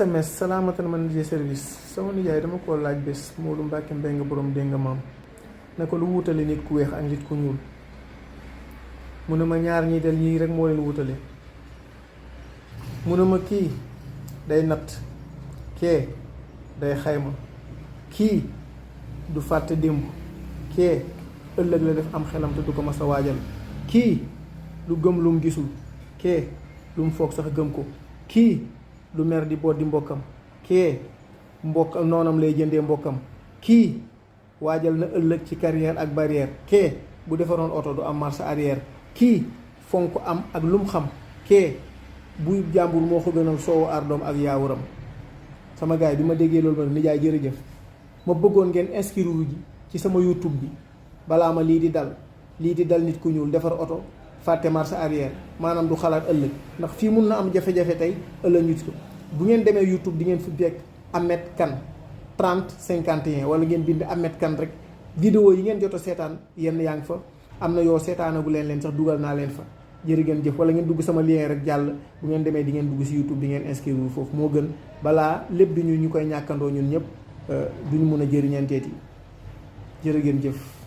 SMS salaamatan man di service sama nijaay dama ko laaj bés Modou Mbacke Mbengue borom dégg nga maam ne ko lu wutale nit ku weex ak nit ku ñuul mu ne ma ñaar ñi del ñii rek moo leen wutale mu ne ma kii day natt kee day xayma kii du fàtte démb kee ëllëg la def am xelam te du ko mas a waajal kii du gëm lum gisul kee lu mu foog sax gëm ko kii du mer di boot di mbokkam kee mbokk noonam lay jëndee mbokkam kii waajal na ëllëg ci carrière ak barrière kee bu defaroon oto du am marche arrière kii fonk am ak lum xam kee buy jàmbur moo ko gënal soowu ardoom ak yaawuram sama gars yi bi ma déggee loolu ma nijaay jërëjëf ma bëggoon ngeen inscrire ji ci sama YouTube bi balaa ma lii di dal nit ku ñuul defar oto fàtte marche arrière maanaam du xalaat ëllëg ndax fii mun na am jafe-jafe tey ëllëg nit ko bu ngeen demee YouTube di ngeen fi bekk Ahmed Kane 30 51 wala ngeen bind Ahmed Kane rek vidéo yi ngeen jot a seetaan yenn yaa ngi fa am na yoo seetaanagu leen sax dugal naa leen fa jërë ngeen jëf wala ngeen dugg sama lien rek jàll bu ngeen demee di ngeen dugg si YouTube di ngeen inscrire foofu moo gën balaa lépp di ñu koy ñàkkandoo ñun ñëpp duñu mun a jëriñanteeti jërë ngeen jëf